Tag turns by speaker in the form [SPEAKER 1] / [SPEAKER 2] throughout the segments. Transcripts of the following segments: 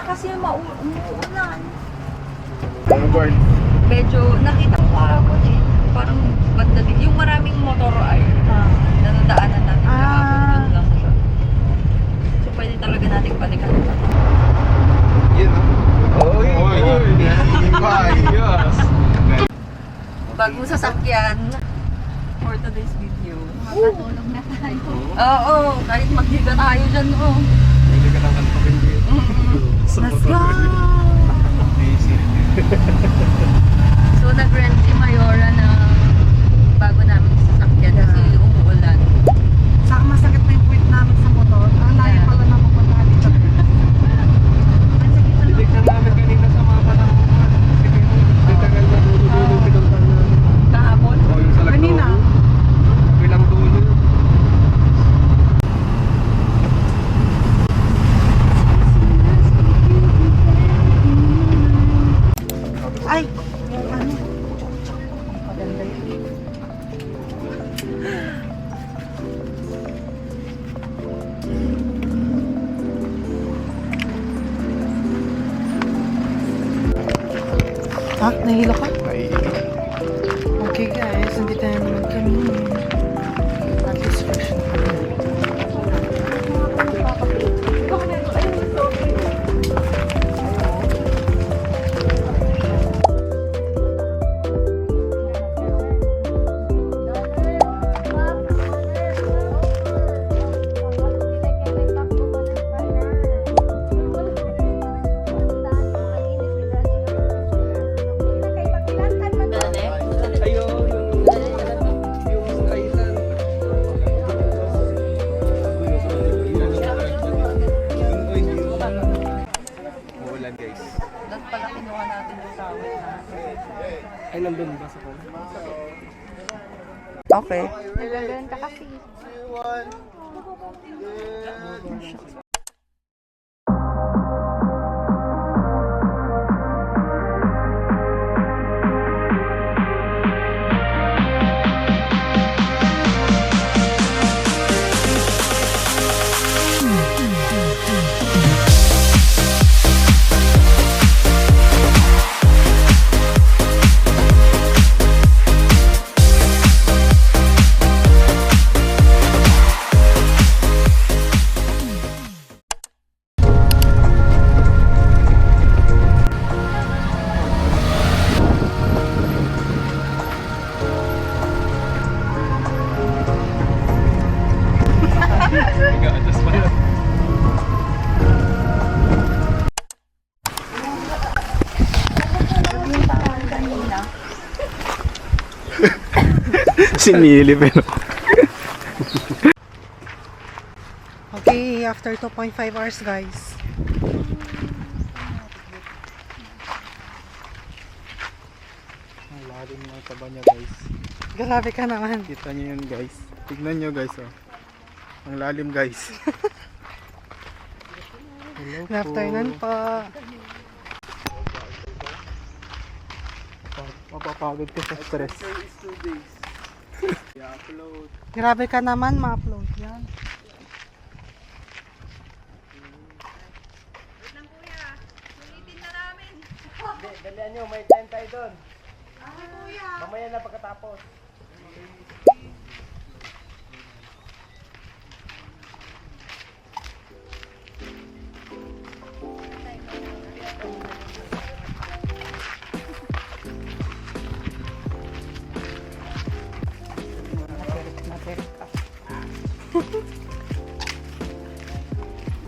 [SPEAKER 1] kasi umuulan.
[SPEAKER 2] Longboard.
[SPEAKER 1] Medyo nakita ko kahapon eh. Parang banda din. Yung maraming motor ay nanadaanan natin kahapon. Doon lang siya. So pwede talaga natin balikan.
[SPEAKER 2] Yun o. Oy! Yes!
[SPEAKER 1] Bagong sasakyan for today's video.
[SPEAKER 3] Makatulog na tayo.
[SPEAKER 1] Oo, kahit maghiga tayo dyan, oh.
[SPEAKER 2] Pwede ka lang kanapin dito.
[SPEAKER 1] Let's go! So, nag-rent si Mayora ng bago namin sasakyan kasi umuulan.
[SPEAKER 3] Saka masakit na yung puwit namin sa motor. Ang layo pala na mapunta dito.
[SPEAKER 2] Titignan namin kanina sa mapa ng tagal na dulo-dulo pinuntan namin.
[SPEAKER 1] Kahapon?
[SPEAKER 2] O yung sa Lagno.
[SPEAKER 3] Kanina.
[SPEAKER 2] Ilang dulo.
[SPEAKER 3] Ay! Ano?
[SPEAKER 1] Maganda yun.
[SPEAKER 3] Ha? Nahilo ka?
[SPEAKER 2] Ay,
[SPEAKER 3] Okay guys, nandito na naman kami. At least fresh na kami.
[SPEAKER 2] ayo yung kaisan. Umuulan guys.
[SPEAKER 1] Dapat pala kinuha natin yung tawid natin.
[SPEAKER 2] Ay, nandun ba sa kanya?
[SPEAKER 1] Okay.
[SPEAKER 3] Nagaganda kasi.
[SPEAKER 2] Nag-a-adjust pa yan. Sinilip eh.
[SPEAKER 3] Okay, after 2.5 hours guys.
[SPEAKER 2] Ang lalim ng taba niya guys.
[SPEAKER 3] Grabe ka naman.
[SPEAKER 2] Kita niyo yun guys. Tignan niyo guys oh. Ang lalim guys. Hello
[SPEAKER 3] Good afternoon po.
[SPEAKER 2] Mapapagod ka sa stress. Is 2 days. I-upload.
[SPEAKER 3] Grabe ka naman ma-upload yan.
[SPEAKER 2] Dalihan nyo, may time tayo doon. Mamaya na pagkatapos.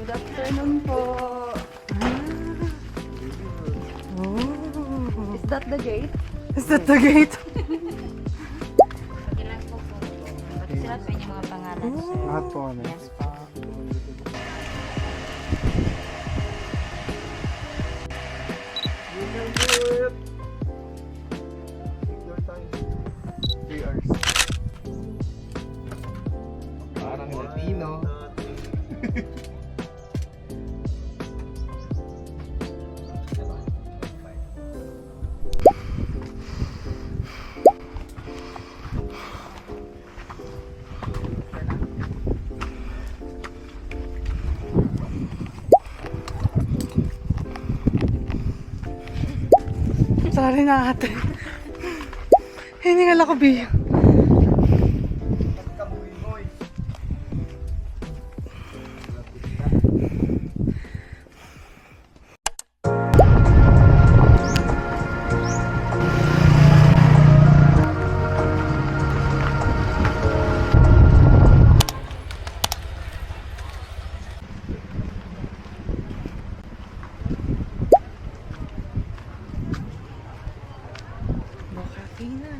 [SPEAKER 1] Good afternoon po.
[SPEAKER 3] Oh.
[SPEAKER 1] Is that the gate?
[SPEAKER 3] Is that the gate?
[SPEAKER 1] Sulat pa yung mga pangalan.
[SPEAKER 2] Lahat po ano. You can do it! Take your time. 3 hours. Parang Latino.
[SPEAKER 3] Sorry na ate. Hiningal ako, Bi. Bukafina.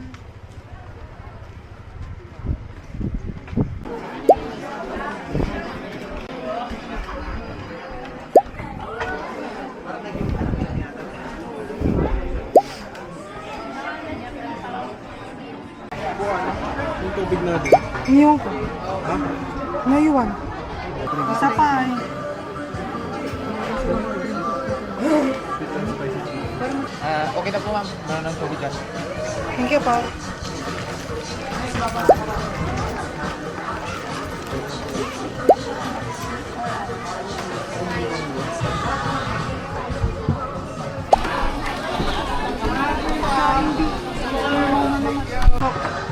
[SPEAKER 2] Yung tubig natin.
[SPEAKER 3] Iniwan ko.
[SPEAKER 2] Ha?
[SPEAKER 3] Naiwan. Isa pa eh.
[SPEAKER 2] Okay na po ma'am. Meron ng tubig gas.
[SPEAKER 3] Thank you, pa.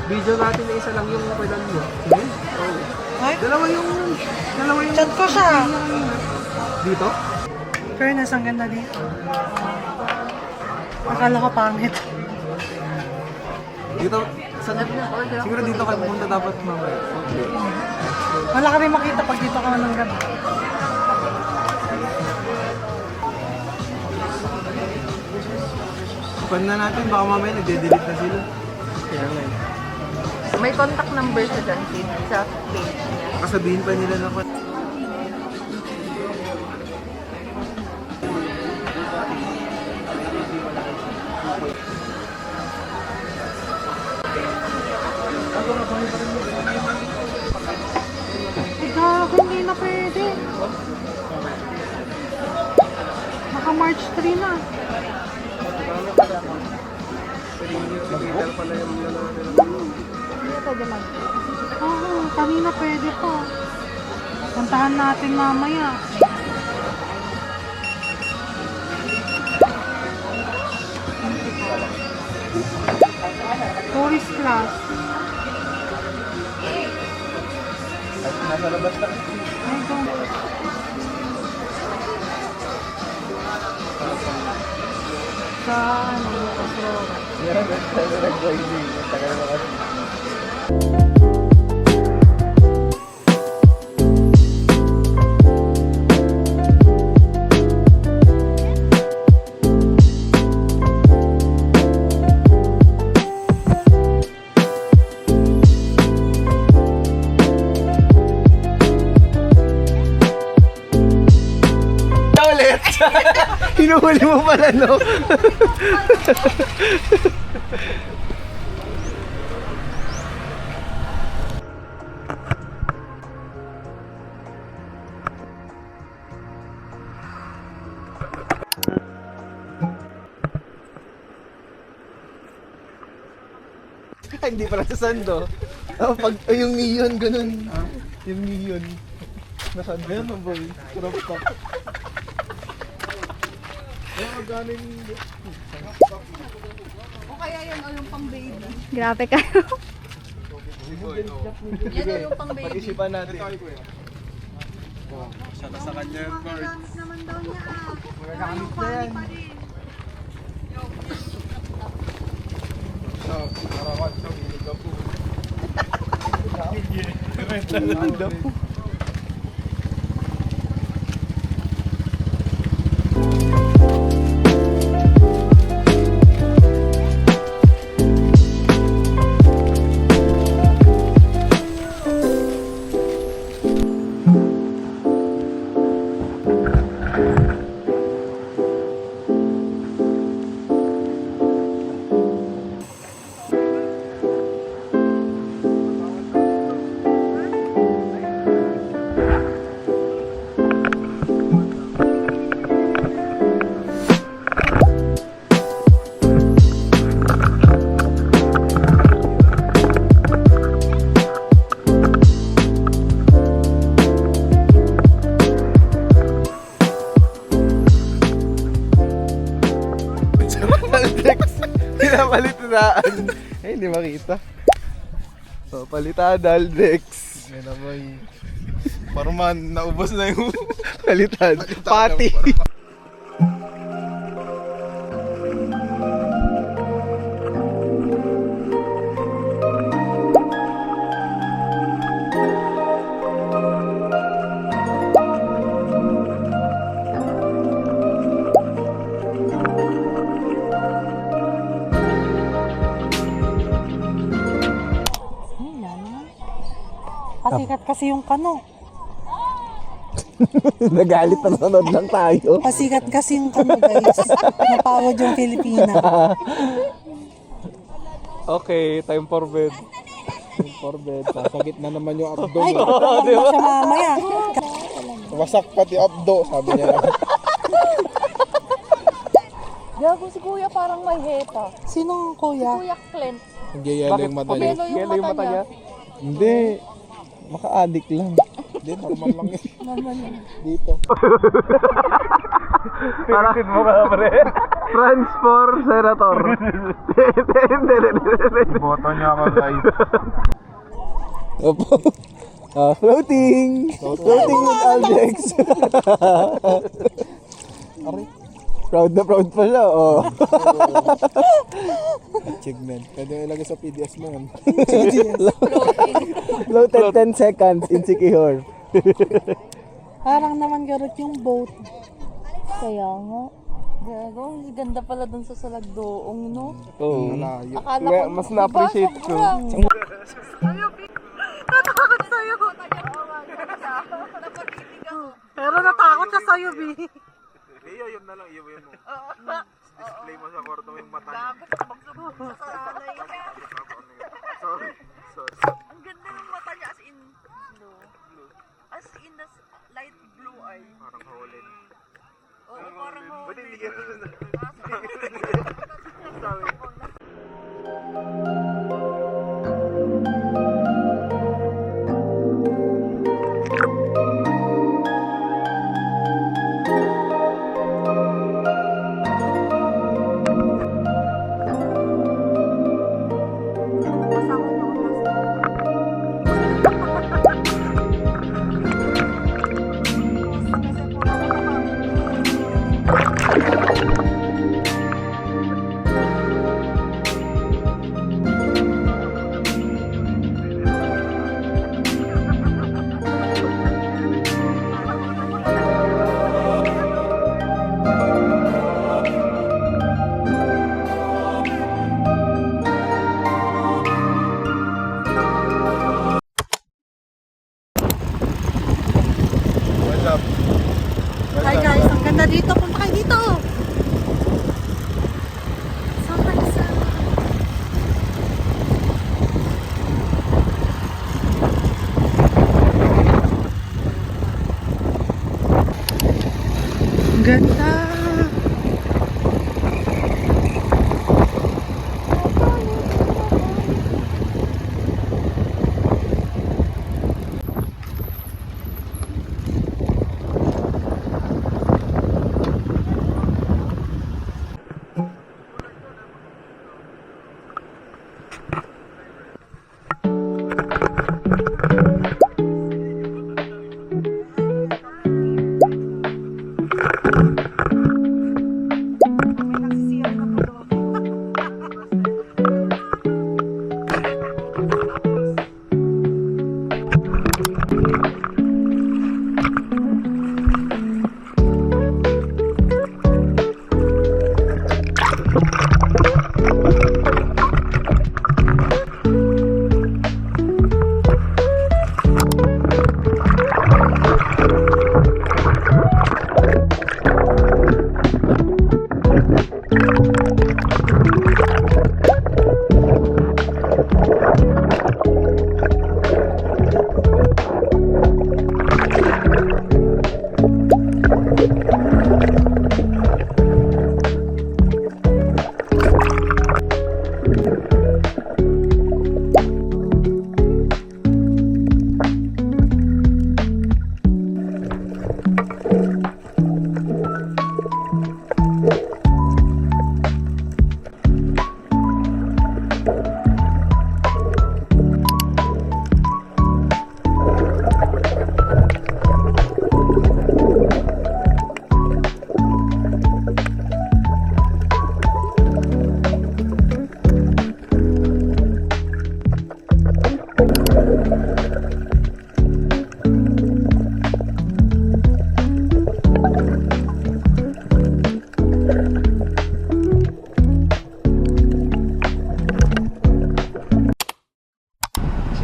[SPEAKER 2] Video natin na isa lang yung kailan mo. Sige? Oo.
[SPEAKER 3] Ay,
[SPEAKER 2] Dalawa yung...
[SPEAKER 3] chat ko siya.
[SPEAKER 2] Dito?
[SPEAKER 3] Fairness, ang ganda dito. Akala ko pangit.
[SPEAKER 2] Dito? Siguro dito kayo pumunta dapat mamaya. Okay.
[SPEAKER 3] Wala ka rin makita pag dito ka ng gabi.
[SPEAKER 2] Pan na natin, baka mamaya nagde-delete na sila. Kaya nga eh.
[SPEAKER 1] May contact number sa dyan, sa page niya.
[SPEAKER 2] Kasabihin pa nila na
[SPEAKER 3] Gago, hindi na pwede. Naka March 3 na.
[SPEAKER 2] Mag-ital pala yung
[SPEAKER 3] Oo, kanina pwede pa. Puntahan natin mamaya. Tourist class.
[SPEAKER 2] nasa labas lang.
[SPEAKER 3] Ay, go. Sa ano, Lucas Road.
[SPEAKER 2] Yan, nag-joining. Tagal na kasi. Hinuhuli mo pala, no? Hindi pala sa sando. Oh, pag yung neon, ganun. Yung neon. Nasaan ba yan, boy? Crop top.
[SPEAKER 4] Grabe kayo.
[SPEAKER 1] Yan o yung pang baby.
[SPEAKER 2] Pag-isipan natin. Siya na sa kanya yung card. Nakamit na yan. Arawan, so hilig ka po. Renta po. Pinapalitaan. Eh, hindi makita. So, palitada, Aldex.
[SPEAKER 5] Yan na boy. Parang man, naubos na yung
[SPEAKER 2] Palitan. Pati.
[SPEAKER 3] Pasikat kasi yung kano.
[SPEAKER 2] Nagalit na nanonood lang tayo.
[SPEAKER 3] Pasikat kasi yung kano, guys. Napawad yung Pilipina.
[SPEAKER 2] Okay, time for bed. Time for bed. Sasagit na naman yung abdo.
[SPEAKER 3] Ay, kapag siya mamaya.
[SPEAKER 5] wasak pati abdo, sabi niya.
[SPEAKER 1] Gago si Kuya parang may heta.
[SPEAKER 3] Sinong kuya?
[SPEAKER 1] Kuya Clint.
[SPEAKER 5] Nagyayelo yung mata niya.
[SPEAKER 1] Yelo yung mata niya.
[SPEAKER 2] Hindi. Maka-addict lang.
[SPEAKER 5] Hindi, normal lang yun.
[SPEAKER 1] Normal lang.
[SPEAKER 5] Dito.
[SPEAKER 2] Parasin mo ka, pre. Friends for Senator.
[SPEAKER 5] Boto niya ako guys.
[SPEAKER 2] Opo. Floating. Floating with Aldex. Proud na proud pa siya, oh.
[SPEAKER 5] Achievement. Pwede mo ilagay sa PDS mo yun.
[SPEAKER 2] Floated 10 seconds, insecure.
[SPEAKER 3] Parang naman garot yung boat.
[SPEAKER 1] Kaya nga. Gago, ang ganda pala dun sa Salagdoong, no?
[SPEAKER 2] Oh.
[SPEAKER 5] Malayo.
[SPEAKER 1] Akala ko,
[SPEAKER 2] Mas na-appreciate ko.
[SPEAKER 1] Natakot sa'yo.
[SPEAKER 3] Pero natakot siya sa'yo, B.
[SPEAKER 5] Iyo, yun na lang. Iyo mo. Display mo sa kwarto yung mata niya. Sorry.
[SPEAKER 1] Ang ganda ng mata niya as in blue. As in the light blue eye.
[SPEAKER 5] Parang hawalin.
[SPEAKER 1] Oo, parang
[SPEAKER 5] Ba't hindi yan?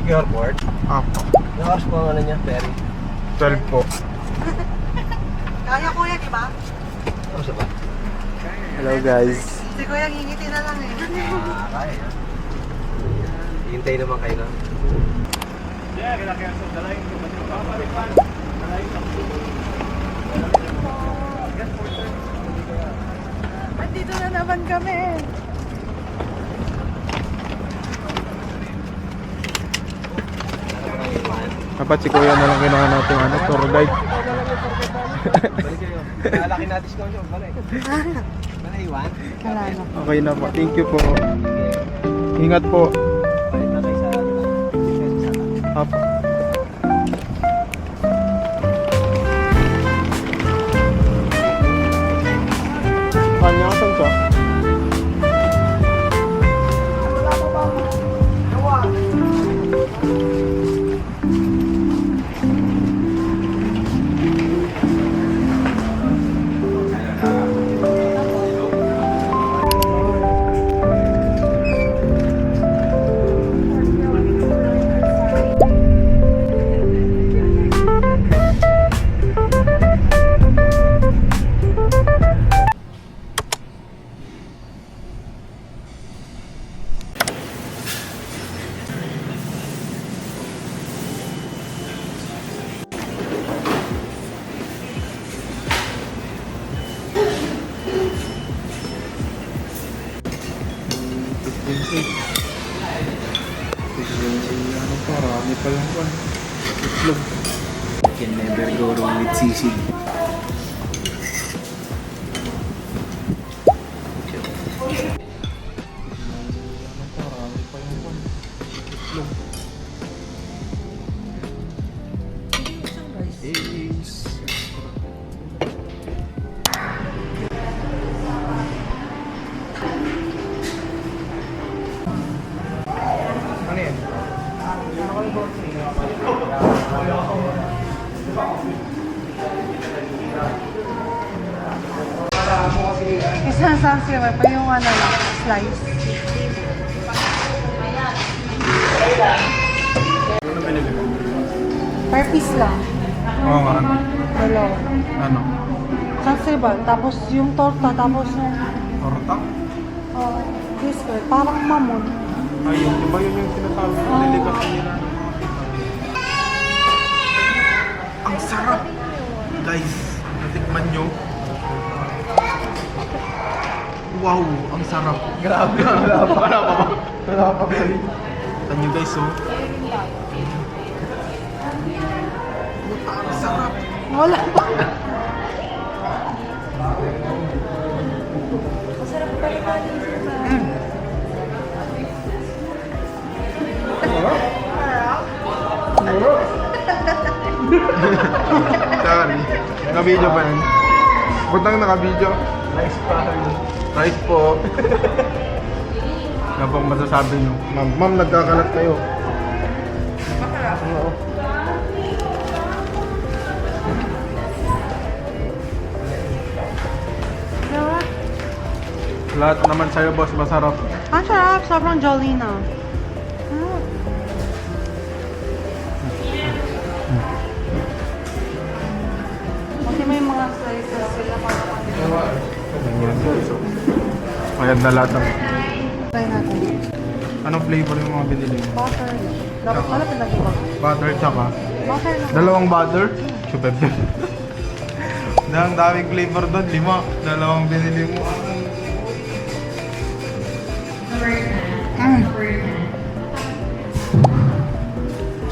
[SPEAKER 2] Airport?
[SPEAKER 5] Apo.
[SPEAKER 2] Nakakas po ang ano niya, ferry.
[SPEAKER 5] 12 po.
[SPEAKER 3] Kaya kuya, di ba?
[SPEAKER 2] Ano sa ba?
[SPEAKER 5] Hello guys.
[SPEAKER 3] Si kuya ngingiti na lang eh.
[SPEAKER 2] Kaya. Hintay naman kayo lang.
[SPEAKER 3] Andito na naman kami.
[SPEAKER 5] Dapat si kuya na lang kinuha natin tour guide.
[SPEAKER 2] Balik kayo. Lalaki natin siya nyo. Balik. Balik iwan.
[SPEAKER 3] Wala na.
[SPEAKER 5] Okay na po. Thank you po. Ingat po.
[SPEAKER 2] Balik na kayo sa...
[SPEAKER 5] Apo. Kanya kasan siya? Marami pa lang po. Itlog.
[SPEAKER 2] Can never go wrong with sisig.
[SPEAKER 5] Marami pa lang po. Itlog.
[SPEAKER 2] Eggs.
[SPEAKER 5] Ano yan?
[SPEAKER 3] Isang sunflower pa yung ano lang, slice.
[SPEAKER 5] Ano binili mo?
[SPEAKER 3] Per piece lang.
[SPEAKER 5] Oo nga.
[SPEAKER 3] Dalawa.
[SPEAKER 5] Ano?
[SPEAKER 3] Sunflower, tapos yung torta, tapos yung
[SPEAKER 5] Torta?
[SPEAKER 3] biscuit, parang mamon.
[SPEAKER 5] Ayun, di ba yun yung sinasabi ko delicacy nila? Ang sarap! Guys, natikman nyo? Wow, ang sarap!
[SPEAKER 2] Grabe.
[SPEAKER 5] Wala pa ba? Tignan nyo guys, oh. Ang sarap!
[SPEAKER 3] Wala pa.
[SPEAKER 5] Sorry. Naka-video pa yun? Butang naka-video?
[SPEAKER 2] Nice pa.
[SPEAKER 5] Rice po. Ano pong masasabi nyo? Ma'am, nagkakalat kayo. Oo. Lahat naman sa'yo, boss, masarap.
[SPEAKER 3] Ang sarap, sobrang jolly na. Kasi may mga slices sila para
[SPEAKER 5] Ayan na lahat ng...
[SPEAKER 3] try natin.
[SPEAKER 5] Anong flavor yung mga binili mo?
[SPEAKER 3] Butter. Dapat pala pinagi ba?
[SPEAKER 5] Butter tsaka?
[SPEAKER 3] Butter na.
[SPEAKER 5] Dalawang butter? Subebe. Ang daming flavor doon, 5. Dalawang binili mo.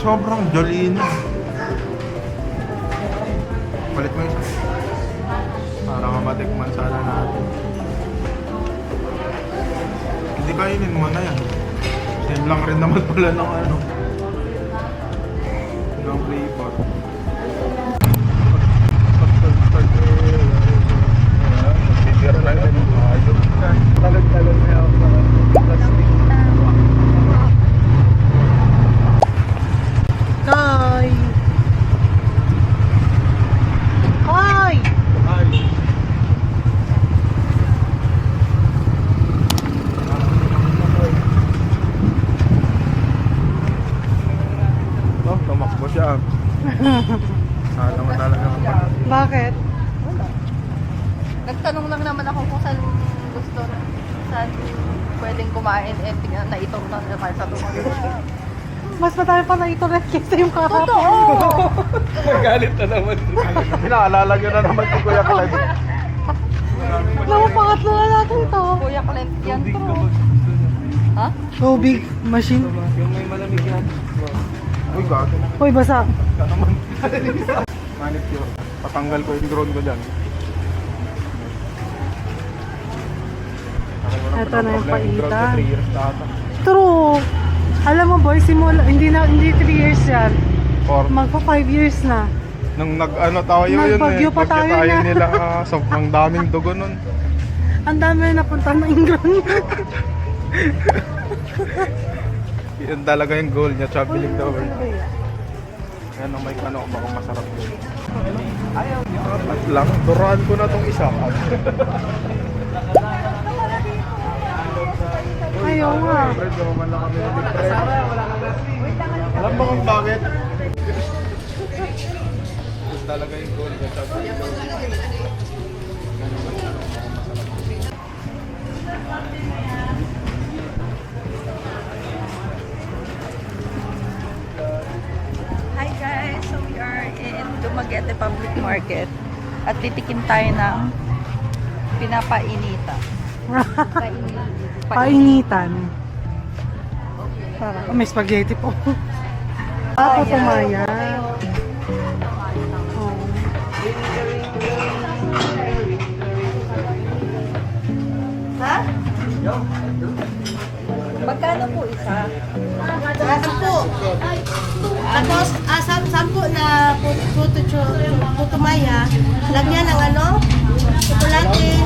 [SPEAKER 5] Sobrang jolly na. Palit mo isa. Para matikman sana natin. Hindi kainin mo na yan. Same lang rin naman pala ng ano. Ng flavor.
[SPEAKER 2] Talag-talag na ako sa plastic.
[SPEAKER 3] Kai! Kai!
[SPEAKER 5] Sana mo talaga kapag.
[SPEAKER 3] Bakit?
[SPEAKER 1] Nagtanong lang naman ako kung saan gusto, saan pwedeng kumain. Eh, tingnan na itong na naman sa tumagal.
[SPEAKER 3] Mas matami pa na ito rin kaysa yung kahapon.
[SPEAKER 1] Totoo!
[SPEAKER 2] Magalit na naman.
[SPEAKER 5] Pinaalala nyo na naman si Kuya Clyde.
[SPEAKER 3] Naku, pangatlo na natin ito.
[SPEAKER 1] Kuya Clint yan bro. Ha?
[SPEAKER 3] Tubig machine.
[SPEAKER 2] Yung may malamig yan.
[SPEAKER 5] Uy, gago.
[SPEAKER 3] Uy, basa.
[SPEAKER 5] Ka naman. Manicure. Patanggal ko yung drone ko dyan.
[SPEAKER 3] Eto na yung paitan.
[SPEAKER 5] 3 years na ata.
[SPEAKER 3] True. Alam mo boy, hindi 3 years yan.
[SPEAKER 5] Or
[SPEAKER 3] Magpa 5 years na.
[SPEAKER 5] nung nag-ano tayo yun eh.
[SPEAKER 3] Nagbagyo pa tayo na.
[SPEAKER 5] nila. Sobrang daming dugo nun.
[SPEAKER 3] Ang dami na napunta ng England.
[SPEAKER 5] Yun talaga yung goal niya, traveling the world. Yan ang may kano ba kung masarap yun. At lang, turahan ko na tong isa.
[SPEAKER 3] Ayaw nga.
[SPEAKER 5] Siyempre, di man lang kami nag-trip. Alam ba kung bakit? Yun talaga yung goal niya, traveling the world.
[SPEAKER 1] Hi guys! So we are in Dumaguete Public Market at titikim tayo ng pinapainita.
[SPEAKER 3] Painitan. May spaghetti po. Ako tumaya. Oh.
[SPEAKER 1] Ha? Magkano po isa?
[SPEAKER 6] Sampo. Tapos, sampo na puto maya. Lagyan ng ano? Chocolate.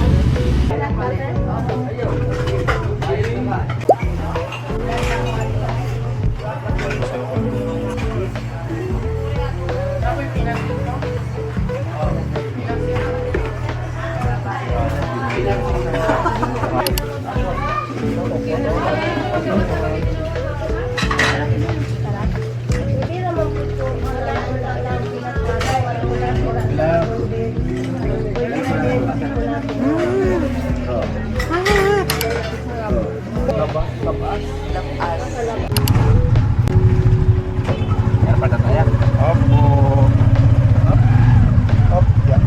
[SPEAKER 5] Opo. Up, yeah.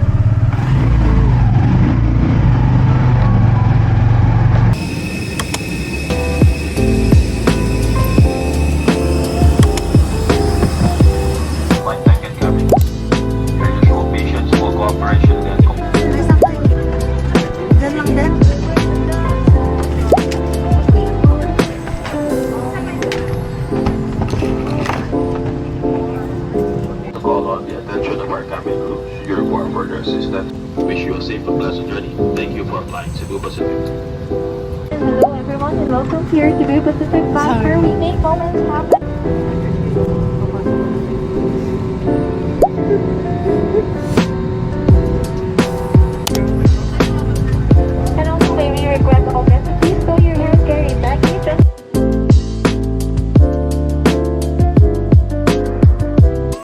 [SPEAKER 3] Diyan lang din.
[SPEAKER 7] To call on the attention of our cabin crew. You're required further assistance. Wish you a safe and pleasant journey. Thank you for flying Cebu Pacific.
[SPEAKER 4] Hello everyone and welcome here to Cebu Pacific Bank where we make